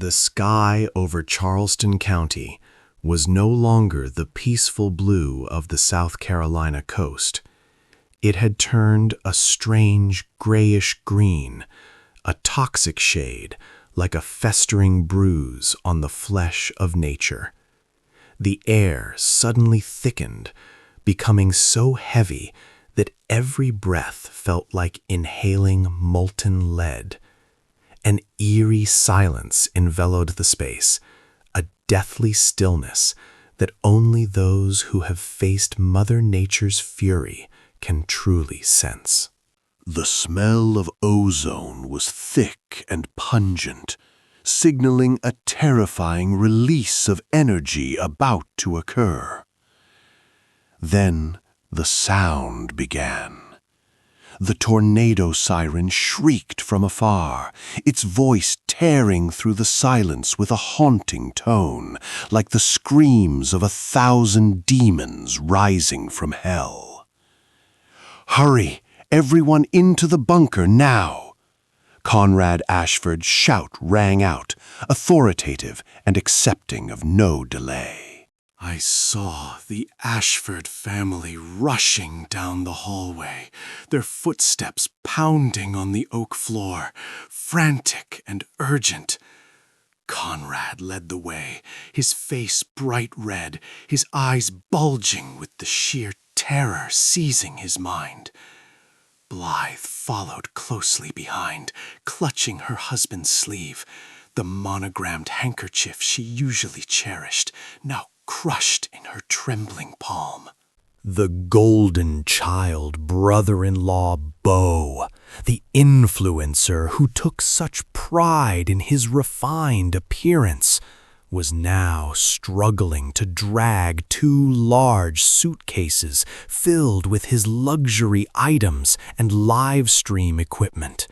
The sky over Charleston County was no longer the peaceful blue of the South Carolina coast. It had turned a strange grayish green, a toxic shade like a festering bruise on the flesh of nature. The air suddenly thickened, becoming so heavy that every breath felt like inhaling molten lead. An eerie silence enveloped the space, a deathly stillness that only those who have faced Mother Nature's fury can truly sense. The smell of ozone was thick and pungent, signaling a terrifying release of energy about to occur. Then the sound began. The tornado siren shrieked from afar, its voice tearing through the silence with a haunting tone, like the screams of 1,000 demons rising from hell. "Hurry, everyone into the bunker now!" Conrad Ashford's shout rang out, authoritative and accepting of no delay. I saw the Ashford family rushing down the hallway, their footsteps pounding on the oak floor, frantic and urgent. Conrad led the way, his face bright red, his eyes bulging with the sheer terror seizing his mind. Blythe followed closely behind, clutching her husband's sleeve, the monogrammed handkerchief she usually cherished, now crushed in her trembling palm. The golden child brother-in-law Beau, the influencer who took such pride in his refined appearance, was now struggling to drag 2 large suitcases filled with his luxury items and live stream equipment.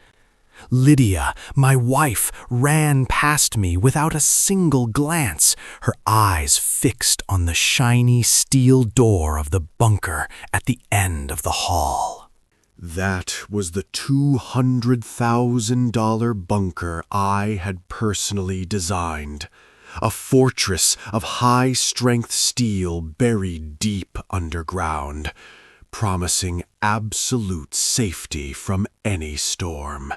Lydia, my wife, ran past me without a single glance, her eyes fixed on the shiny steel door of the bunker at the end of the hall. That was the $200,000 bunker I had personally designed. A fortress of high-strength steel buried deep underground, promising absolute safety from any storm.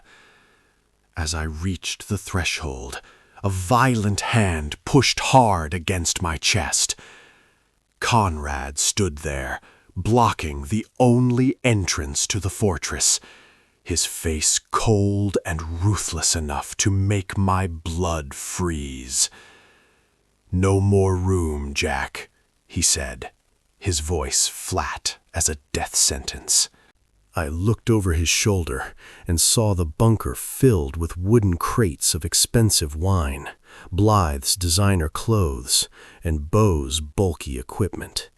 As I reached the threshold, a violent hand pushed hard against my chest. Conrad stood there, blocking the only entrance to the fortress, his face cold and ruthless enough to make my blood freeze. "No more room, Jack," he said, his voice flat as a death sentence. I looked over his shoulder and saw the bunker filled with wooden crates of expensive wine, Blythe's designer clothes, and Beau's bulky equipment.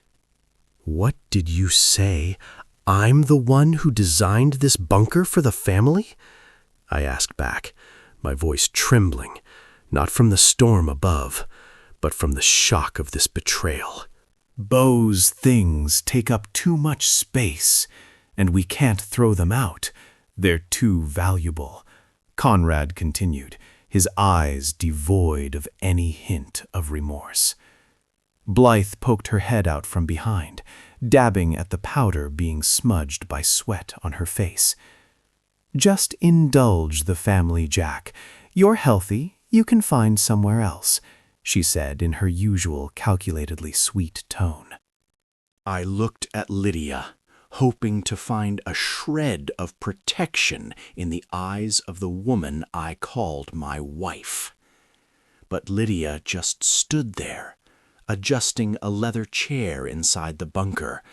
"What did you say? I'm the one who designed this bunker for the family?" I asked back, my voice trembling, not from the storm above, but from the shock of this betrayal. "Beau's things take up too much space, and we can't throw them out. They're too valuable," Conrad continued, his eyes devoid of any hint of remorse. Blythe poked her head out from behind, dabbing at the powder being smudged by sweat on her face. "Just indulge the family, Jack. You're healthy. You can find somewhere else," she said in her usual calculatedly sweet tone. I looked at Lydia, hoping to find a shred of protection in the eyes of the woman I called my wife. But Lydia just stood there, adjusting a leather chair inside the bunker,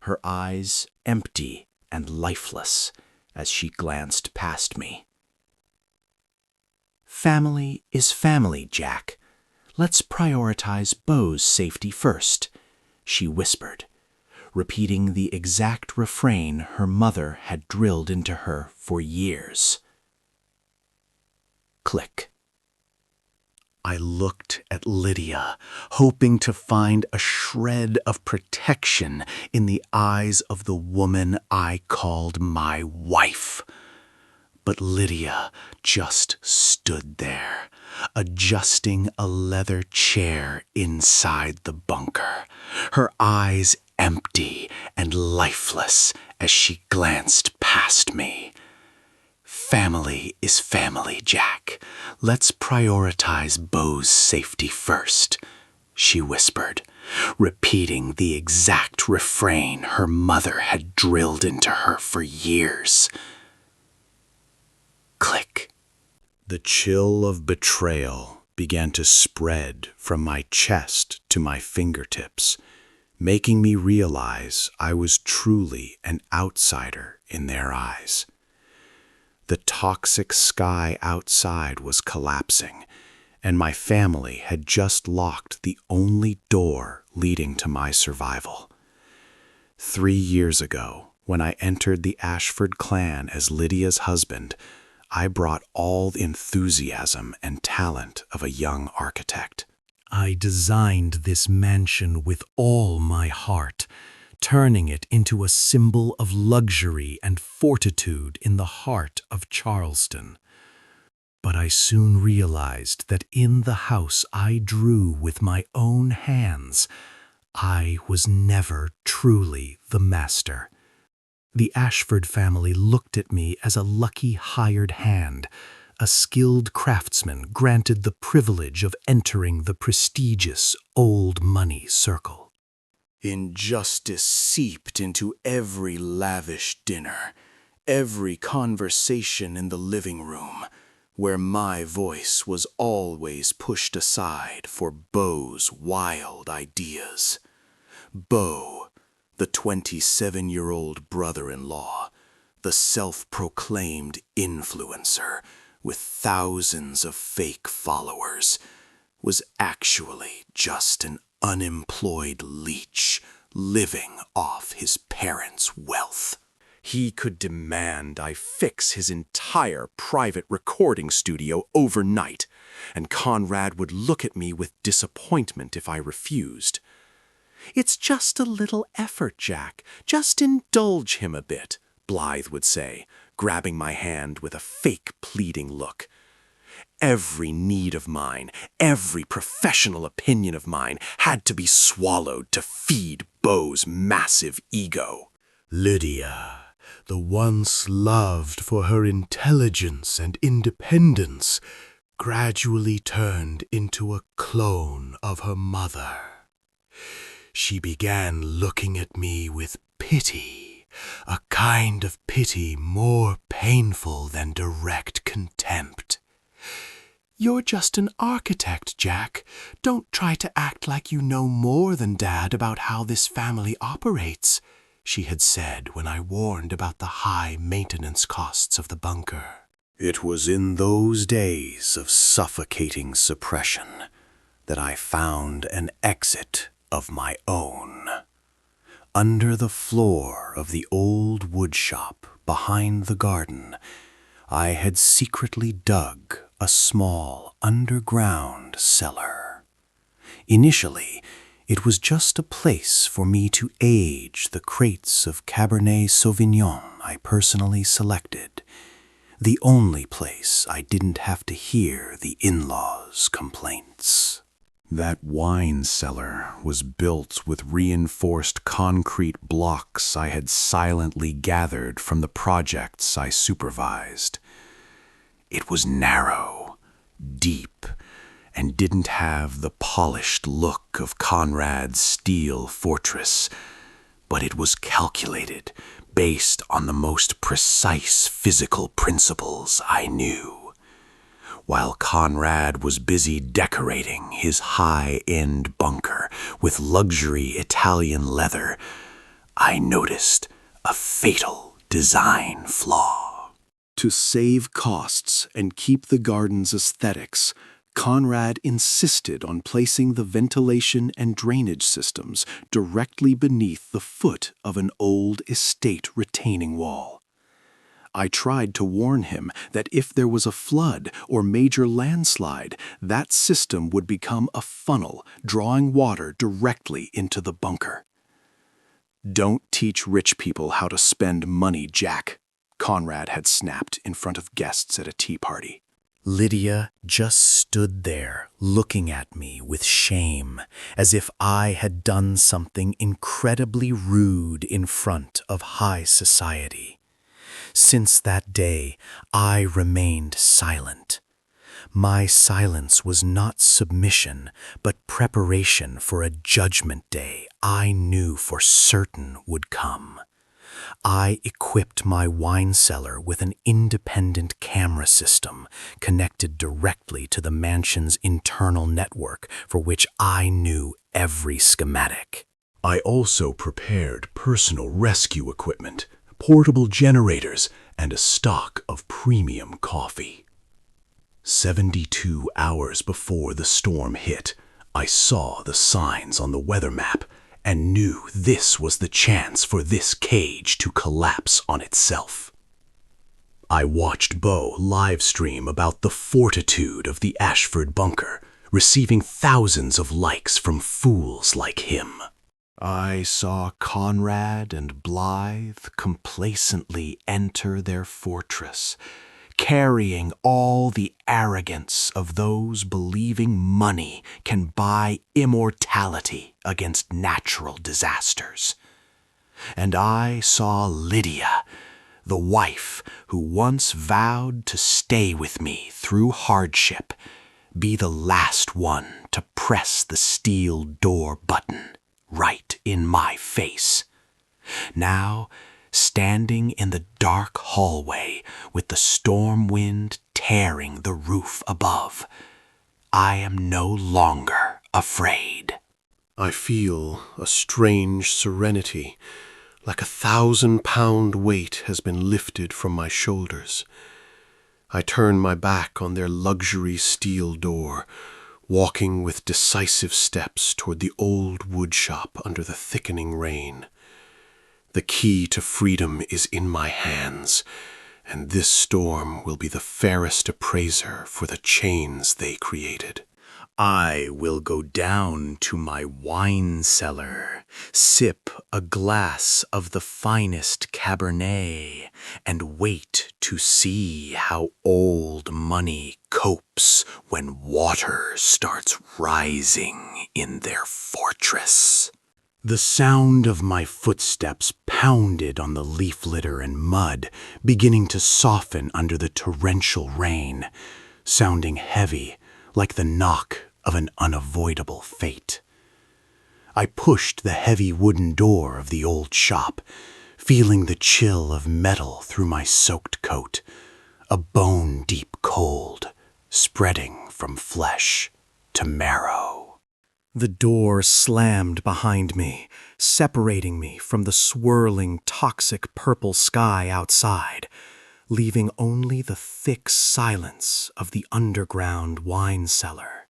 her eyes empty and lifeless as she glanced past me. "Family is family, Jack. Let's prioritize Beau's safety first," she whispered, repeating the exact refrain her mother had drilled into her for years. Click. I looked at Lydia, hoping to find a shred of protection in the eyes of the woman I called my wife. But Lydia just stood there, adjusting a leather chair inside the bunker, her eyes empty and lifeless as she glanced past me. "Family is family, Jack. Let's prioritize Beau's safety first," she whispered, repeating the exact refrain her mother had drilled into her for years. Click. The chill of betrayal began to spread from my chest to my fingertips, making me realize I was truly an outsider in their eyes. The toxic sky outside was collapsing, and my family had just locked the only door leading to my survival. 3 years ago, when I entered the Ashford clan as Lydia's husband, I brought all the enthusiasm and talent of a young architect. I designed this mansion with all my heart, turning it into a symbol of luxury and fortitude in the heart of Charleston. But I soon realized that in the house I drew with my own hands, I was never truly the master. The Ashford family looked at me as a lucky hired hand, a skilled craftsman granted the privilege of entering the prestigious old money circle. Injustice seeped into every lavish dinner, every conversation in the living room, where my voice was always pushed aside for Beau's wild ideas. Beau, the 27-year-old brother-in-law, the self-proclaimed influencer with thousands of fake followers, was actually just an unemployed leech living off his parents' wealth. He could demand I fix his entire private recording studio overnight, and Conrad would look at me with disappointment if I refused. "It's just a little effort, Jack. Just indulge him a bit," Blythe would say, grabbing my hand with a fake pleading look. Every need of mine, every professional opinion of mine had to be swallowed to feed Beau's massive ego. Lydia, the once loved for her intelligence and independence, gradually turned into a clone of her mother. She began looking at me with pity, a kind of pity more painful than direct contempt. "You're just an architect, Jack. Don't try to act like you know more than Dad about how this family operates," she had said when I warned about the high maintenance costs of the bunker. It was in those days of suffocating suppression that I found an exit of my own. Under the floor of the old woodshop behind the garden, I had secretly dug a small underground cellar. Initially, it was just a place for me to age the crates of Cabernet Sauvignon I personally selected, the only place I didn't have to hear the in-laws' complaints. That wine cellar was built with reinforced concrete blocks I had silently gathered from the projects I supervised. It was narrow, deep, and didn't have the polished look of Conrad's steel fortress, but it was calculated based on the most precise physical principles I knew. While Conrad was busy decorating his high-end bunker with luxury Italian leather, I noticed a fatal design flaw. To save costs and keep the garden's aesthetics, Conrad insisted on placing the ventilation and drainage systems directly beneath the foot of an old estate retaining wall. I tried to warn him that if there was a flood or major landslide, that system would become a funnel, drawing water directly into the bunker. "Don't teach rich people how to spend money, Jack," Conrad had snapped in front of guests at a tea party. Lydia just stood there, looking at me with shame, as if I had done something incredibly rude in front of high society. Since that day, I remained silent. My silence was not submission, but preparation for a judgment day I knew for certain would come. I equipped my wine cellar with an independent camera system connected directly to the mansion's internal network, for which I knew every schematic. I also prepared personal rescue equipment, portable generators, and a stock of premium coffee. 72 hours before the storm hit, I saw the signs on the weather map and knew this was the chance for this cage to collapse on itself. I watched Beau live stream about the fortitude of the Ashford bunker, receiving thousands of likes from fools like him. I saw Conrad and Blythe complacently enter their fortress, carrying all the arrogance of those believing money can buy immortality against natural disasters. And I saw Lydia, the wife who once vowed to stay with me through hardship, be the last one to press the steel door button right in my face. Now, standing in the dark hallway with the storm wind tearing the roof above, I am no longer afraid. I feel a strange serenity, like 1,000-pound weight has been lifted from my shoulders. I turn my back on their luxury steel door, walking with decisive steps toward the old woodshop under the thickening rain. The key to freedom is in my hands, and this storm will be the fairest appraiser for the chains they created. I will go down to my wine cellar, sip a glass of the finest Cabernet, and wait to see how old money copes when water starts rising in their fortress. The sound of my footsteps pounded on the leaf litter and mud, beginning to soften under the torrential rain, sounding heavy, like the knock of an unavoidable fate. I pushed the heavy wooden door of the old shop, feeling the chill of metal through my soaked coat, a bone-deep cold spreading from flesh to marrow. The door slammed behind me, separating me from the swirling, toxic purple sky outside, leaving only the thick silence of the underground wine cellar.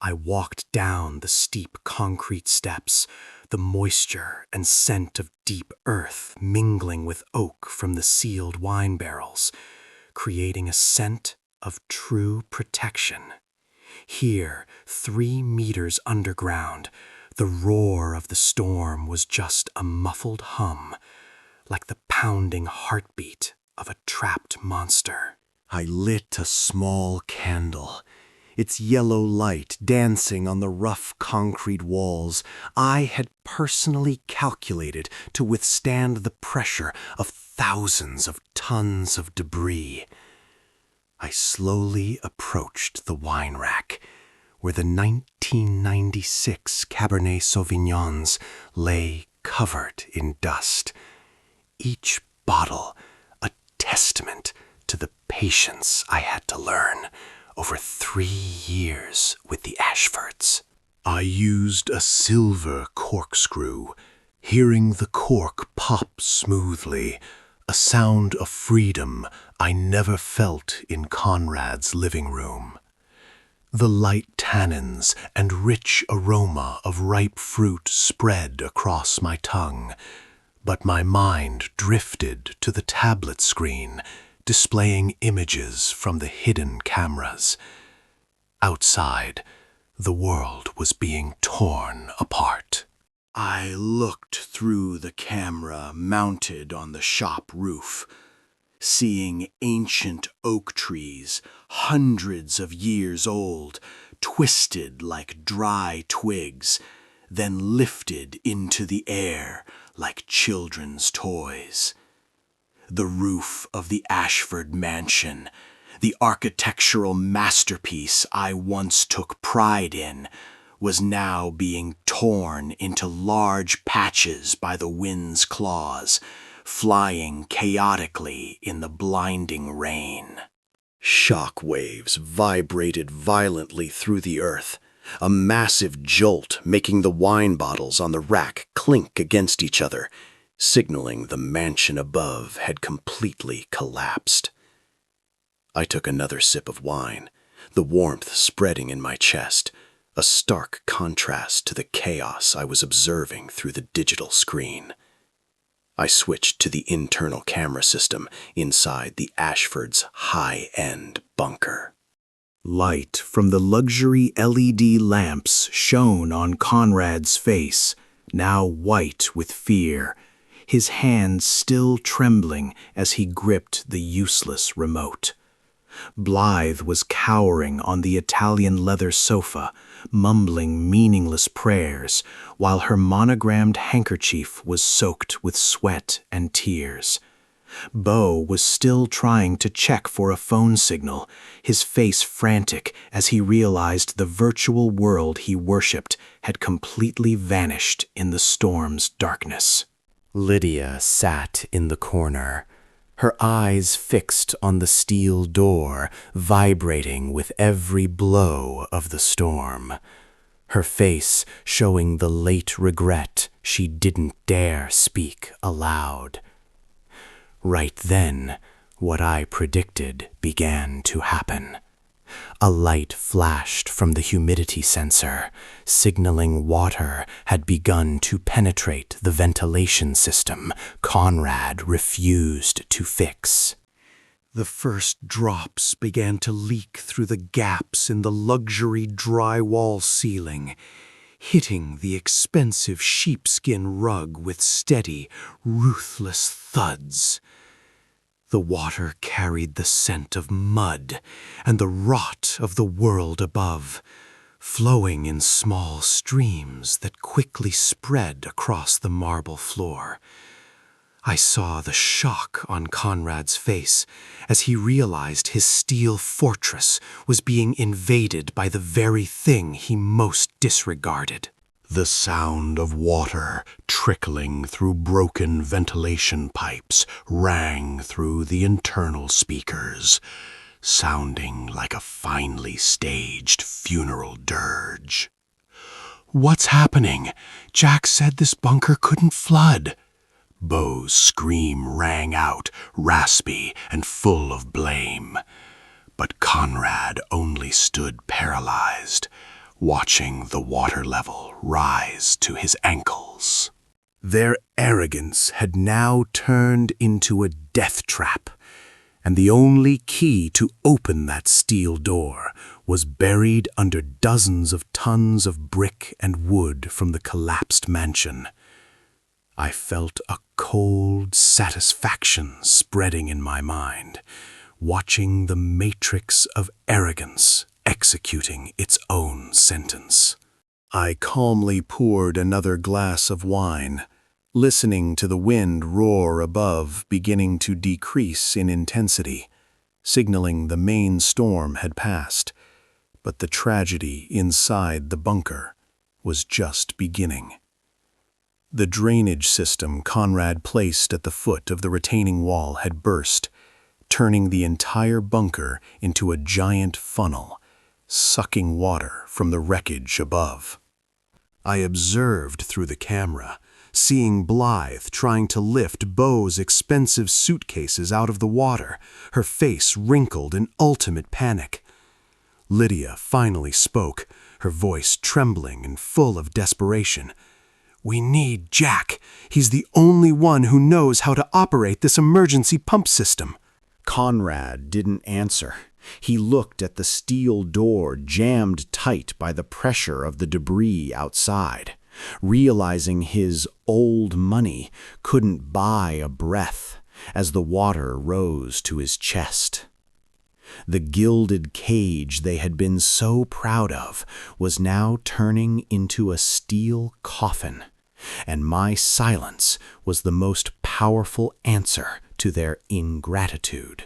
I walked down the steep concrete steps, the moisture and scent of deep earth mingling with oak from the sealed wine barrels, creating a scent of true protection. Here, 3 meters underground, the roar of the storm was just a muffled hum, like the pounding heartbeat of a trapped monster. I lit a small candle, its yellow light dancing on the rough concrete walls I had personally calculated to withstand the pressure of thousands of tons of debris. I slowly approached the wine rack, where the 1996 Cabernet Sauvignons lay covered in dust, each bottle a testament to the patience I had to learn over 3 years with the Ashfords. I used a silver corkscrew, hearing the cork pop smoothly, a sound of freedom I never felt in Conrad's living room. The light tannins and rich aroma of ripe fruit spread across my tongue, but my mind drifted to the tablet screen, displaying images from the hidden cameras. Outside, the world was being torn apart. I looked through the camera mounted on the shop roof. seeing ancient oak trees, hundreds of years old, twisted like dry twigs, then lifted into the air like children's toys. The roof of the Ashford mansion, the architectural masterpiece I once took pride in, was now being torn into large patches by the wind's claws, flying chaotically in the blinding rain. Shock waves vibrated violently through the earth, a massive jolt making the wine bottles on the rack clink against each other, signaling the mansion above had completely collapsed. I took another sip of wine, the warmth spreading in my chest, a stark contrast to the chaos I was observing through the digital screen. I switched to the internal camera system inside the Ashford's high-end bunker. Light from the luxury LED lamps shone on Conrad's face, now white with fear, his hands still trembling as he gripped the useless remote. Blythe was cowering on the Italian leather sofa, mumbling meaningless prayers, while her monogrammed handkerchief was soaked with sweat and tears. Beau was still trying to check for a phone signal, his face frantic as he realized the virtual world he worshipped had completely vanished in the storm's darkness. Lydia sat in the corner, her eyes fixed on the steel door, vibrating with every blow of the storm, her face showing the late regret she didn't dare speak aloud. Right then, what I predicted began to happen. A light flashed from the humidity sensor, signaling water had begun to penetrate the ventilation system Conrad refused to fix. The first drops began to leak through the gaps in the luxury drywall ceiling, hitting the expensive sheepskin rug with steady, ruthless thuds. The water carried the scent of mud and the rot of the world above, flowing in small streams that quickly spread across the marble floor. I saw the shock on Conrad's face as he realized his steel fortress was being invaded by the very thing he most disregarded. The sound of water trickling through broken ventilation pipes rang through the internal speakers, sounding like a finely staged funeral dirge. "What's happening? Jack said this bunker couldn't flood." Beau's scream rang out, raspy and full of blame. But Conrad only stood paralyzed, watching the water level rise to his ankles. Their arrogance had now turned into a death trap, and the only key to open that steel door was buried under dozens of tons of brick and wood from the collapsed mansion. I felt a cold satisfaction spreading in my mind, watching the matrix of arrogance executing its own sentence. I calmly poured another glass of wine, listening to the wind roar above beginning to decrease in intensity, signaling the main storm had passed. But the tragedy inside the bunker was just beginning. The drainage system Conrad placed at the foot of the retaining wall had burst, turning the entire bunker into a giant funnel, sucking water from the wreckage above. I observed through the camera, seeing Blythe trying to lift Beau's expensive suitcases out of the water, her face wrinkled in ultimate panic. Lydia finally spoke, her voice trembling and full of desperation. "We need Jack. He's the only one who knows how to operate this emergency pump system." Conrad didn't answer. He looked at the steel door jammed tight by the pressure of the debris outside, realizing his old money couldn't buy a breath. as the water rose to his chest. The gilded cage they had been so proud of was now turning into a steel coffin, and my silence was the most powerful answer to their ingratitude.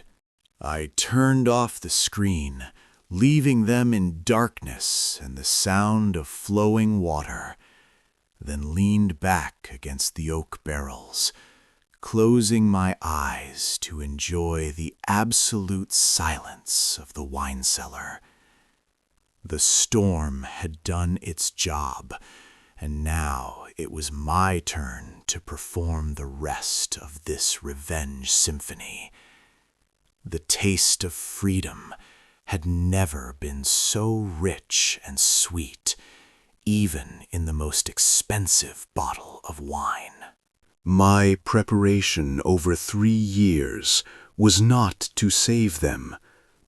I turned off the screen, leaving them in darkness and the sound of flowing water, then leaned back against the oak barrels, closing my eyes to enjoy the absolute silence of the wine cellar. The storm had done its job, and now it was my turn to perform the rest of this revenge symphony. The taste of freedom had never been so rich and sweet, even in the most expensive bottle of wine. My preparation over 3 years was not to save them,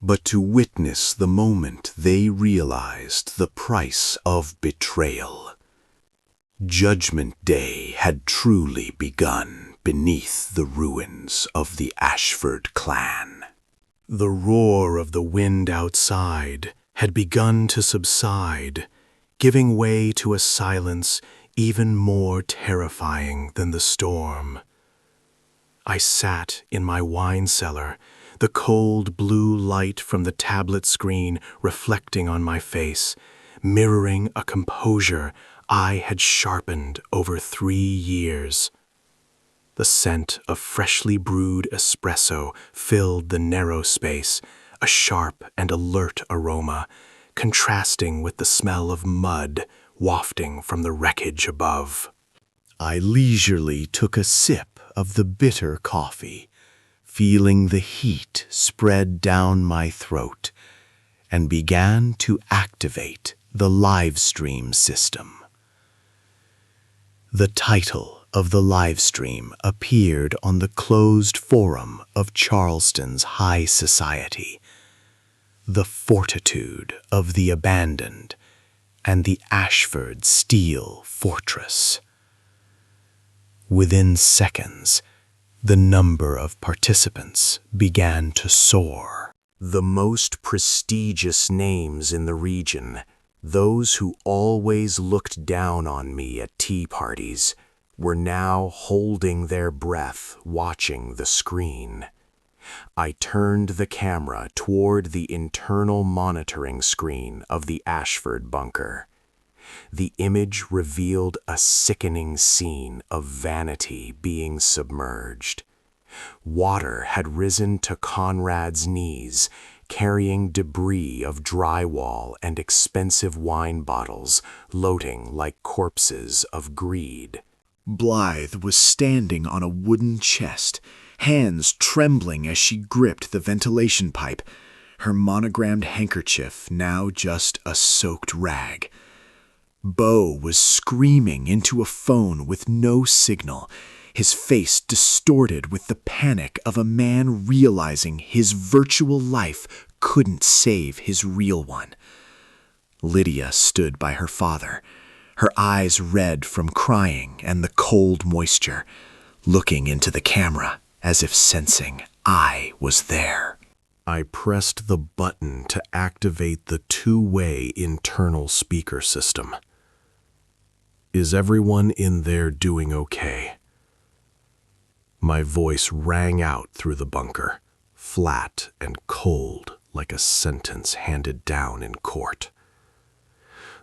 but to witness the moment they realized the price of betrayal. Judgment Day had truly begun beneath the ruins of the Ashford clan. The roar of the wind outside had begun to subside, giving way to a silence even more terrifying than the storm. I sat in my wine cellar, the cold blue light from the tablet screen reflecting on my face, mirroring a composure I had sharpened over 3 years. The scent of freshly brewed espresso filled the narrow space, a sharp and alert aroma, contrasting with the smell of mud wafting from the wreckage above. I leisurely took a sip of the bitter coffee, feeling the heat spread down my throat, and began to activate the live stream system. The title of the live stream appeared on the closed forum of Charleston's high society. The Fortitude of the Abandoned and the Ashford Steel Fortress. Within seconds, the number of participants began to soar. The most prestigious names in the region, those who always looked down on me at tea parties, were now holding their breath watching the screen. I turned the camera toward the internal monitoring screen of the Ashford bunker. The image revealed a sickening scene of vanity being submerged. Water had risen to Conrad's knees, carrying debris of drywall and expensive wine bottles floating like corpses of greed. Blythe was standing on a wooden chest, hands trembling as she gripped the ventilation pipe, her monogrammed handkerchief now just a soaked rag. Beau was screaming into a phone with no signal, his face distorted with the panic of a man realizing his virtual life couldn't save his real one. Lydia stood by her father, her eyes red from crying and the cold moisture, looking into the camera as if sensing I was there. I pressed the button to activate the two-way internal speaker system. Is everyone in there doing okay? My voice rang out through the bunker, flat and cold like a sentence handed down in court.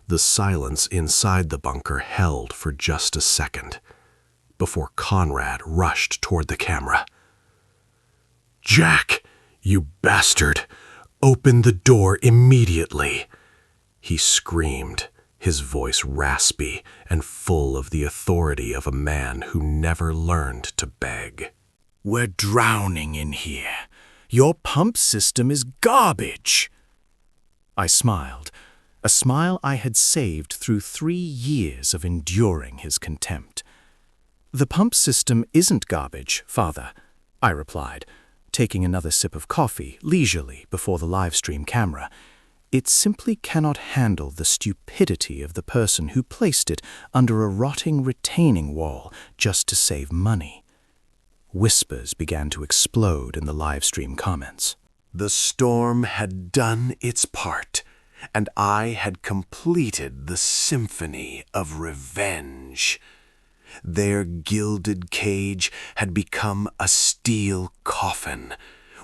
The silence inside the bunker held for just a second, before Conrad rushed toward the camera. "Jack, you bastard! Open the door immediately!" he screamed, his voice raspy and full of the authority of a man who never learned to beg. "We're drowning in here. Your pump system is garbage." I smiled, a smile I had saved through 3 years of enduring his contempt. "The pump system isn't garbage, Father," I replied, taking another sip of coffee leisurely before the live stream camera. "It simply cannot handle the stupidity of the person who placed it under a rotting retaining wall just to save money. Whispers began to explode in the live stream comments. The storm had done its part, and I had completed the symphony of revenge. Their gilded cage had become a steel coffin,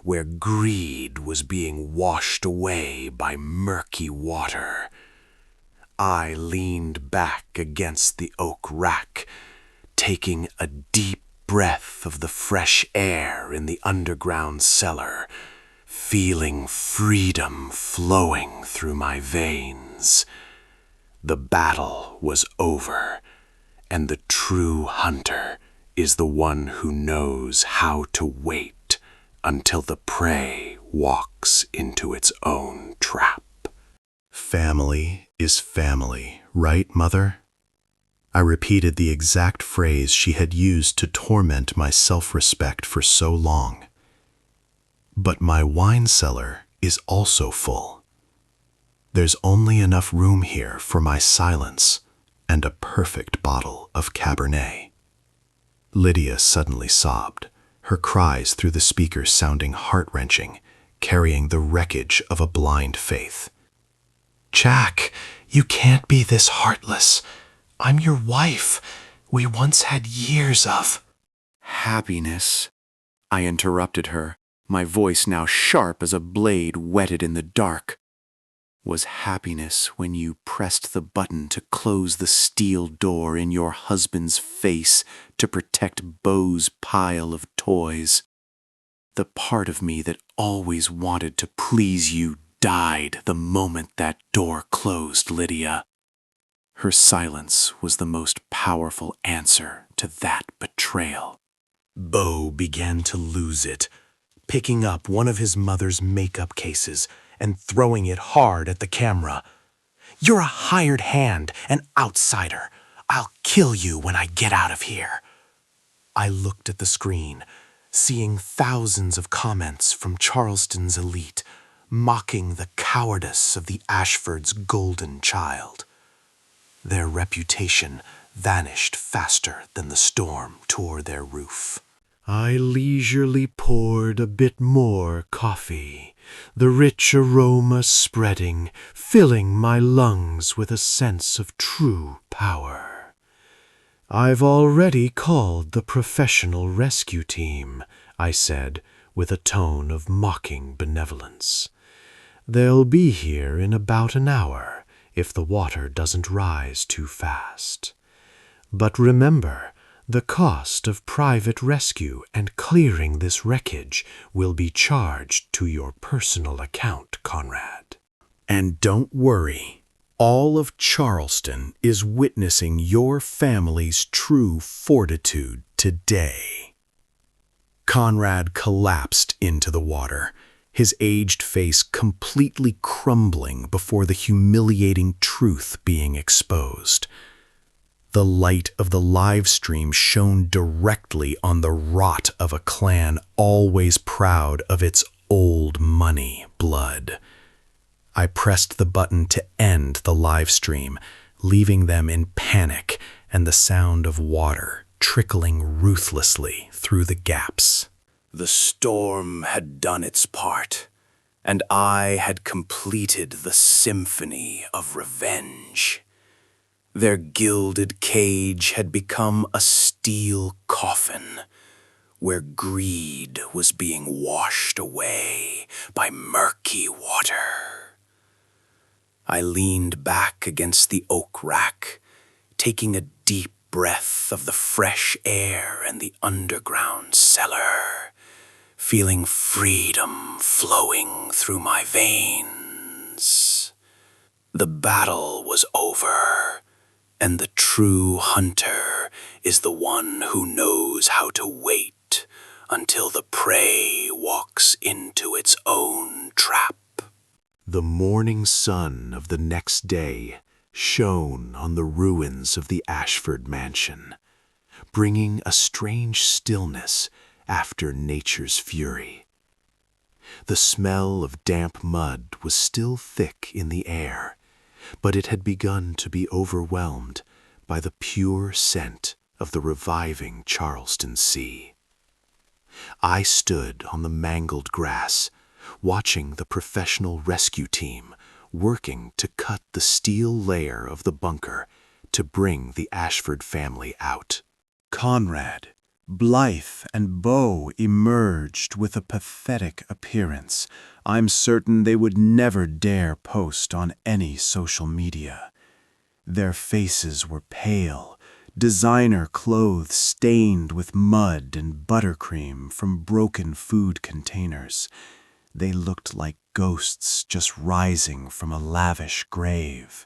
where greed was being washed away by murky water. I leaned back against the oak rack, taking a deep breath of the fresh air in the underground cellar, feeling freedom flowing through my veins. The battle was over, and the true hunter is the one who knows how to wait until the prey walks into its own trap. Family is family, right, Mother? I repeated the exact phrase she had used to torment my self-respect for so long. But my wine cellar is also full. There's only enough room here for my silence and a perfect bottle of Cabernet. Lydia suddenly sobbed, her cries through the speakers sounding heart-wrenching, carrying the wreckage of a blind faith. "Jack, you can't be this heartless. I'm your wife. We once had years of—" "Happiness," I interrupted her, my voice now sharp as a blade whetted in the dark. "Was happiness when you pressed the button to close the steel door in your husband's face to protect Beau's pile of toys. The part of me that always wanted to please you died the moment that door closed, Lydia." Her silence was the most powerful answer to that betrayal. Beau began to lose it, picking up one of his mother's makeup cases and throwing it hard at the camera. "You're a hired hand, an outsider. I'll kill you when I get out of here." I looked at the screen, seeing thousands of comments from Charleston's elite, mocking the cowardice of the Ashfords' golden child. Their reputation vanished faster than the storm tore their roof. I leisurely poured a bit more coffee, the rich aroma spreading, filling my lungs with a sense of true power. "I've already called the professional rescue team," I said, with a tone of mocking benevolence. "They'll be here in about an hour, if the water doesn't rise too fast. But remember, the cost of private rescue and clearing this wreckage will be charged to your personal account, Conrad. And don't worry, all of Charleston is witnessing your family's true fortitude today." Conrad collapsed into the water, his aged face completely crumbling before the humiliating truth being exposed. The light of the live stream shone directly on the rot of a clan always proud of its old money blood. I pressed the button to end the live stream, leaving them in panic and the sound of water trickling ruthlessly through the gaps. The storm had done its part, and I had completed the symphony of revenge. Their gilded cage had become a steel coffin, where greed was being washed away by murky water. I leaned back against the oak rack, taking a deep breath of the fresh air and the underground cellar, feeling freedom flowing through my veins. The battle was over, and the true hunter is the one who knows how to wait until the prey walks into its own trap. The morning sun of the next day shone on the ruins of the Ashford mansion, bringing a strange stillness after nature's fury. The smell of damp mud was still thick in the air, but it had begun to be overwhelmed by the pure scent of the reviving Charleston sea. I stood on the mangled grass, watching the professional rescue team working to cut the steel layer of the bunker to bring the Ashford family out. Conrad, Blythe, and Beau emerged with a pathetic appearance I'm certain they would never dare post on any social media. Their faces were pale, designer clothes stained with mud and buttercream from broken food containers. They looked like ghosts just rising from a lavish grave.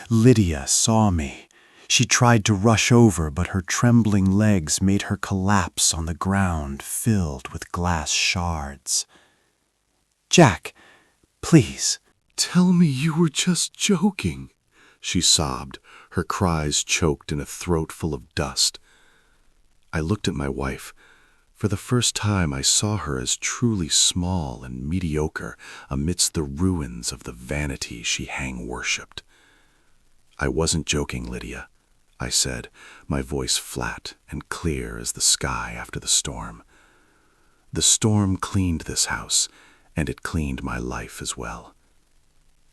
Lydia saw me. She tried to rush over, but her trembling legs made her collapse on the ground filled with glass shards. "Jack, please." "Tell me you were just joking," she sobbed, her cries choked in a throat full of dust. I looked at my wife. For the first time I saw her as truly small and mediocre amidst the ruins of the vanity she hang-worshipped. "I wasn't joking, Lydia," I said, my voice flat and clear as the sky after the storm. The storm cleaned this house, and it cleaned my life as well.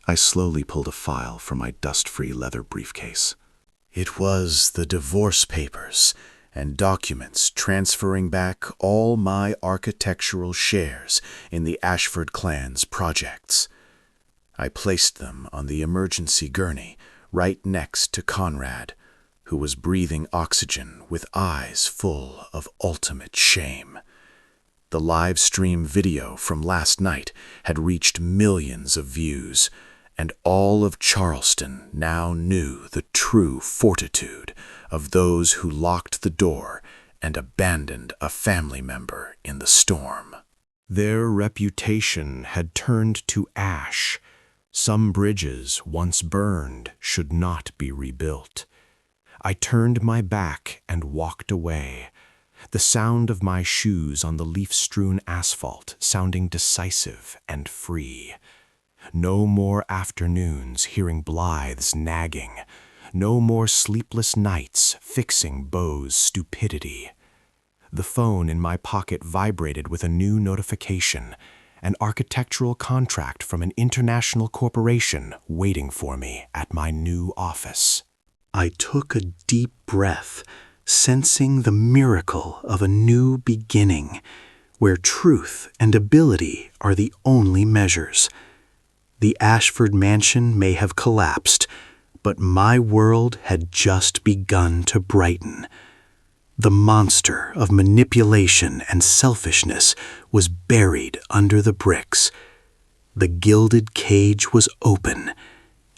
I slowly pulled a file from my dust-free leather briefcase. It was the divorce papers and documents transferring back all my architectural shares in the Ashford clan's projects. I placed them on the emergency gurney right next to Conrad, who was breathing oxygen with eyes full of ultimate shame. The live stream video from last night had reached millions of views, and all of Charleston now knew the true fortitude of those who locked the door and abandoned a family member in the storm. Their reputation had turned to ash. Some bridges, once burned, should not be rebuilt. I turned my back and walked away, the sound of my shoes on the leaf-strewn asphalt sounding decisive and free. No more afternoons hearing Blythe's nagging. No more sleepless nights fixing Beau's stupidity. The phone in my pocket vibrated with a new notification, an architectural contract from an international corporation waiting for me at my new office. I took a deep breath, sensing the miracle of a new beginning, where truth and ability are the only measures. The Ashford mansion may have collapsed, but my world had just begun to brighten. The monster of manipulation and selfishness was buried under the bricks. The gilded cage was open,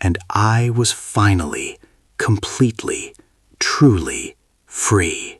and I was finally, completely, truly free.